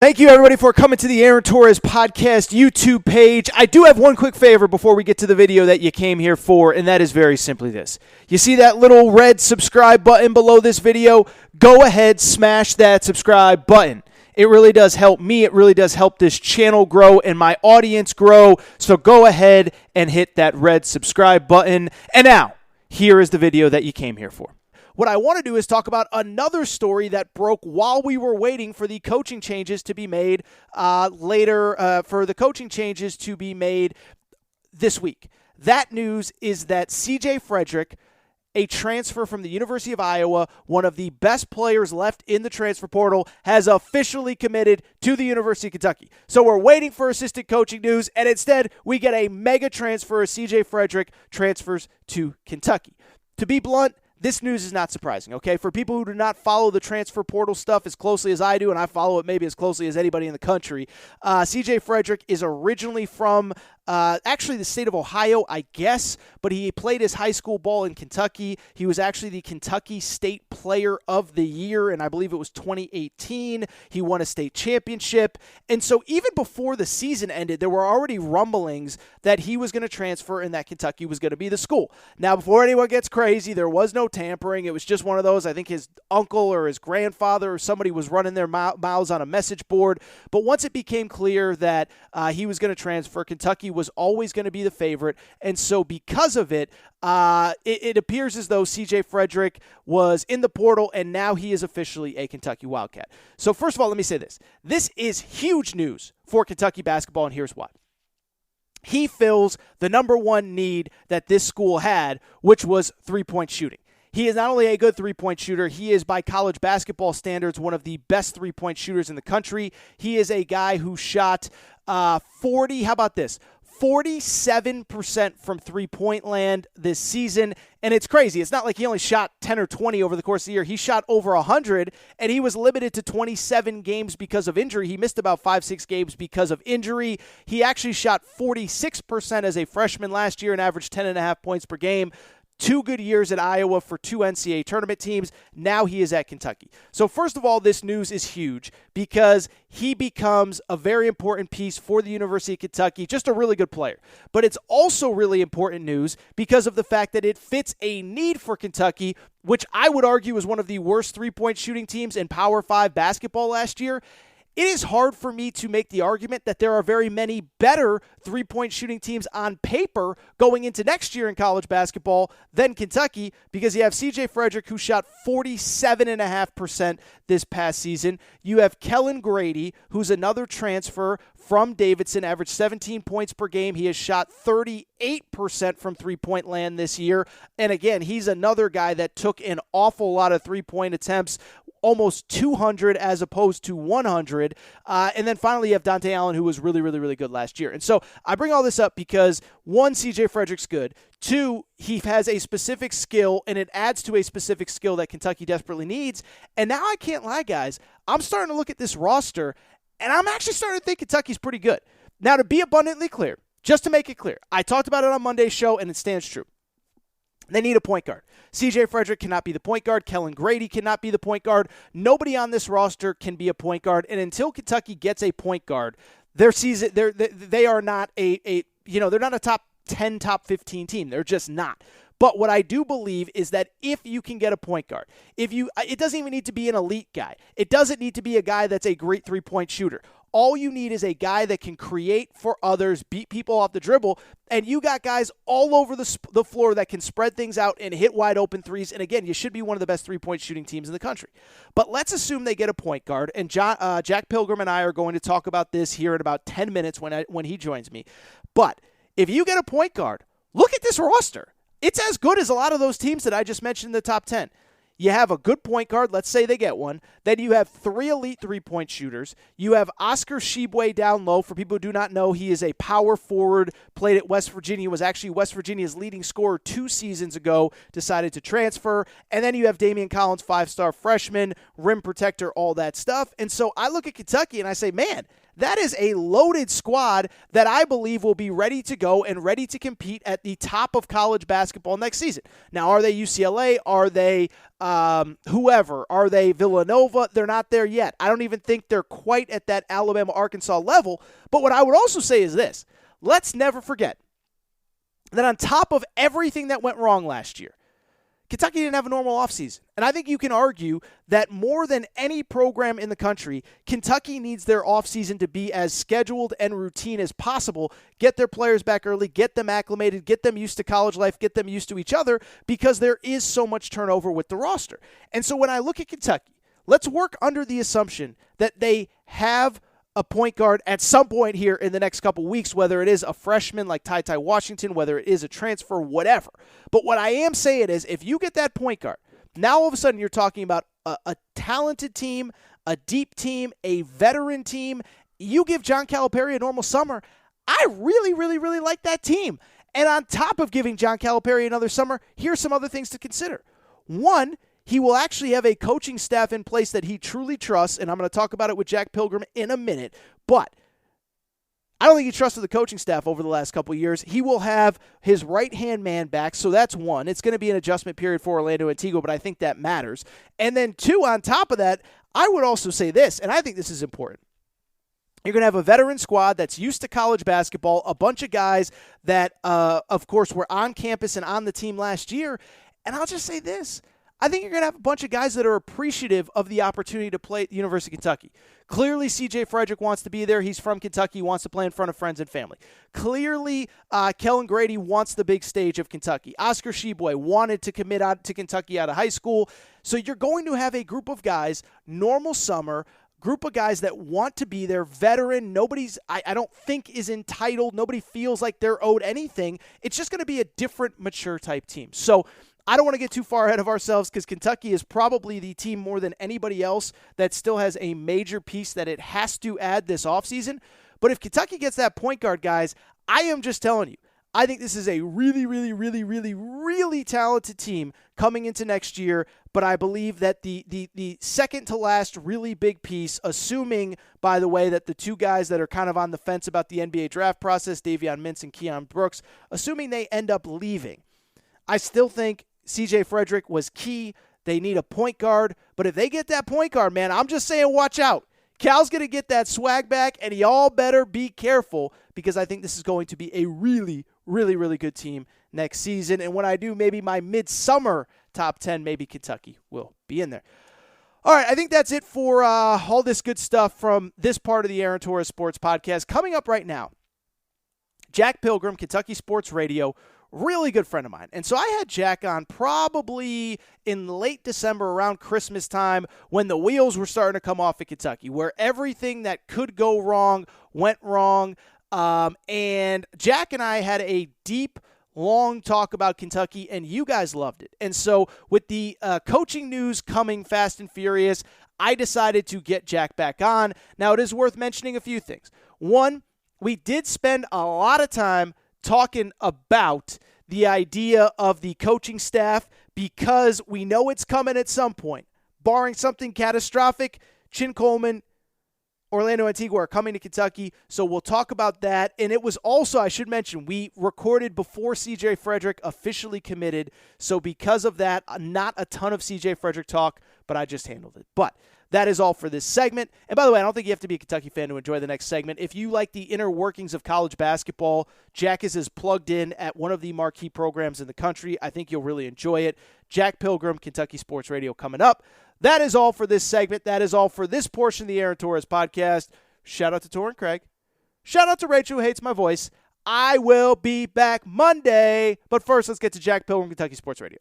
Thank you, everybody, for coming to the Aaron Torres Podcast YouTube page. I do have one quick favor before we get to the video that you came here for, and that is very simply this. You see that little red subscribe button below this video? Go ahead, smash that subscribe button. It really does help me. It really does help this channel grow and my audience grow. So go ahead and hit that red subscribe button. And now, here is the video that you came here for. What I want to do is talk about another story that broke while we were waiting for the coaching changes to be made for the coaching changes to be made this week. That news is that CJ Fredrick, a transfer from the University of Iowa, one of the best players left in the transfer portal, has officially committed to the University of Kentucky. So we're waiting for assistant coaching news, and instead we get a mega transfer. CJ Fredrick transfers to Kentucky. To be blunt, this news is not surprising, okay? For people who do not follow the transfer portal stuff as closely as I do, and I follow it maybe as closely as anybody in the country, CJ Fredrick is originally from actually the state of Ohio, I guess, but he played his high school ball in Kentucky. He was actually the Kentucky State Player of the Year, and I believe it was 2018. He won a state championship. And so even before the season ended, there were already rumblings that he was going to transfer and that Kentucky was going to be the school. Now, before anyone gets crazy, there was no tampering. It was just one of those, I think his uncle or his grandfather or somebody was running their mouths on a message board. But once it became clear that he was going to transfer, Kentucky was always going to be the favorite. And so because of it, it appears as though CJ Fredrick was in the portal and now he is officially a Kentucky Wildcat. So first of all, let me say this. This is huge news for Kentucky basketball, and here's why. He fills the number one need that this school had, which was three-point shooting. He is not only a good three-point shooter, he is, by college basketball standards, one of the best three-point shooters in the country. He is a guy who shot 47% from three-point land this season, and it's crazy. It's not like he only shot 10 or 20 over the course of the year. He shot over 100, and he was limited to 27 games because of injury. He missed about 5-6 games because of injury. He actually shot 46% as a freshman last year and averaged 10.5 points per game. 2 good years at Iowa for 2 NCAA tournament teams. Now he is at Kentucky. So first of all, this news is huge because he becomes a very important piece for the University of Kentucky, just a really good player. But it's also really important news because of the fact that it fits a need for Kentucky, which I would argue is one of the worst three-point shooting teams in Power 5 basketball last year. It is hard for me to make the argument that there are very many better three-point shooting teams on paper going into next year in college basketball than Kentucky, because you have CJ Fredrick, who shot 47.5% this past season. You have Kellen Grady, who's another transfer from Davidson, averaged 17 points per game. He has shot 38% from three-point land this year. And again, he's another guy that took an awful lot of three-point attempts, almost 200 as opposed to 100. And then finally, you have Dante Allen, who was really, really, really good last year. And so I bring all this up because, one, CJ Fredrick's good. Two, he has a specific skill, and it adds to a specific skill that Kentucky desperately needs. And now I can't lie, guys. I'm starting to look at this roster, and I'm actually starting to think Kentucky's pretty good. Now, to be abundantly clear, just to make it clear, I talked about it on Monday's show, and it stands true. They need a point guard. CJ Fredrick cannot be the point guard. Kellen Grady cannot be the point guard. Nobody on this roster can be a point guard. And until Kentucky gets a point guard, their season they are not they're not a top 10, top 15 team. They're just not. But what I do believe is that if you can get a point guard, it doesn't even need to be an elite guy. It doesn't need to be a guy that's a great three-point shooter. All you need is a guy that can create for others, beat people off the dribble, and you got guys all over the floor that can spread things out and hit wide open threes. And again, you should be one of the best three-point shooting teams in the country. But let's assume they get a point guard, and Jack Pilgrim and I are going to talk about this here in about 10 minutes when he joins me. But if you get a point guard, look at this roster. It's as good as a lot of those teams that I just mentioned in the top 10. You have a good point guard. Let's say they get one. Then you have 3 elite three-point shooters. You have Oscar Tshiebwe down low. For people who do not know, he is a power forward, played at West Virginia, was actually West Virginia's leading scorer 2 seasons ago, decided to transfer. And then you have Damian Collins, 5-star freshman, rim protector, all that stuff. And so I look at Kentucky and I say, man, that is a loaded squad that I believe will be ready to go and ready to compete at the top of college basketball next season. Now, are they UCLA? Are they whoever. Are they Villanova? They're not there yet. I don't even think they're quite at that Alabama-Arkansas level. But what I would also say is this. Let's never forget that on top of everything that went wrong last year, Kentucky didn't have a normal offseason. And I think you can argue that more than any program in the country, Kentucky needs their offseason to be as scheduled and routine as possible. Get their players back early, get them acclimated, get them used to college life, get them used to each other, because there is so much turnover with the roster. And so when I look at Kentucky, let's work under the assumption that they have a point guard at some point here in the next couple weeks, whether it is a freshman like Ty Washington, whether it is a transfer, whatever. But what I am saying is if you get that point guard, now all of a sudden you're talking about a talented team, a deep team, a veteran team. You give John Calipari a normal summer. I really, really, really like that team. And on top of giving John Calipari another summer, here's some other things to consider. One, he will actually have a coaching staff in place that he truly trusts, and I'm going to talk about it with Jack Pilgrim in a minute, but I don't think he trusted the coaching staff over the last couple of years. He will have his right-hand man back, so that's one. It's going to be an adjustment period for Orlando Antigua, but I think that matters. And then two, on top of that, I would also say this, and I think this is important. You're going to have a veteran squad that's used to college basketball, a bunch of guys that, of course, were on campus and on the team last year, and I'll just say this. I think you're going to have a bunch of guys that are appreciative of the opportunity to play at the University of Kentucky. Clearly, CJ Fredrick wants to be there. He's from Kentucky. He wants to play in front of friends and family. Clearly, Kellen Grady wants the big stage of Kentucky. Oscar Sheboy wanted to commit out to Kentucky out of high school. So you're going to have a group of guys, normal summer, group of guys that want to be there, veteran. Nobody's, I don't think, is entitled. Nobody feels like they're owed anything. It's just going to be a different, mature type team. So I don't want to get too far ahead of ourselves because Kentucky is probably the team more than anybody else that still has a major piece that it has to add this offseason. But if Kentucky gets that point guard, guys, I am just telling you, I think this is a really, really, really, really, really talented team coming into next year. But I believe that the second to last really big piece, assuming, by the way, that the two guys that are kind of on the fence about the NBA draft process, Davion Mintz and Keon Brooks, assuming they end up leaving, I still think CJ Fredrick was key. They need a point guard. But if they get that point guard, man, I'm just saying watch out. Cal's going to get that swag back, and y'all better be careful because I think this is going to be a really, really, really good team next season. And when I do maybe my midsummer top 10, maybe Kentucky will be in there. All right, I think that's it for all this good stuff from this part of the Aaron Torres Sports Podcast. Coming up right now, Jack Pilgrim, Kentucky Sports Radio, really good friend of mine. And so I had Jack on probably in late December around Christmas time when the wheels were starting to come off at Kentucky, where everything that could go wrong went wrong. And Jack and I had a deep, long talk about Kentucky, and you guys loved it. And so with the coaching news coming fast and furious, I decided to get Jack back on. Now, it is worth mentioning a few things. One, we did spend a lot of time talking about the idea of the coaching staff because we know it's coming at some point. Barring something catastrophic, Chin Coleman, Orlando Antigua are coming to Kentucky, so we'll talk about that. And it was also, I should mention, we recorded before CJ Fredrick officially committed, so because of that, not a ton of CJ Fredrick talk, but I just handled it. But that is all for this segment. And by the way, I don't think you have to be a Kentucky fan to enjoy the next segment. If you like the inner workings of college basketball, Jack is as plugged in at one of the marquee programs in the country. I think you'll really enjoy it. Jack Pilgrim, Kentucky Sports Radio coming up. That is all for this segment. That is all for this portion of the Aaron Torres Podcast. Shout out to Torrin Craig. Shout out to Rachel who hates my voice. I will be back Monday. But first, let's get to Jack Pilgrim, Kentucky Sports Radio.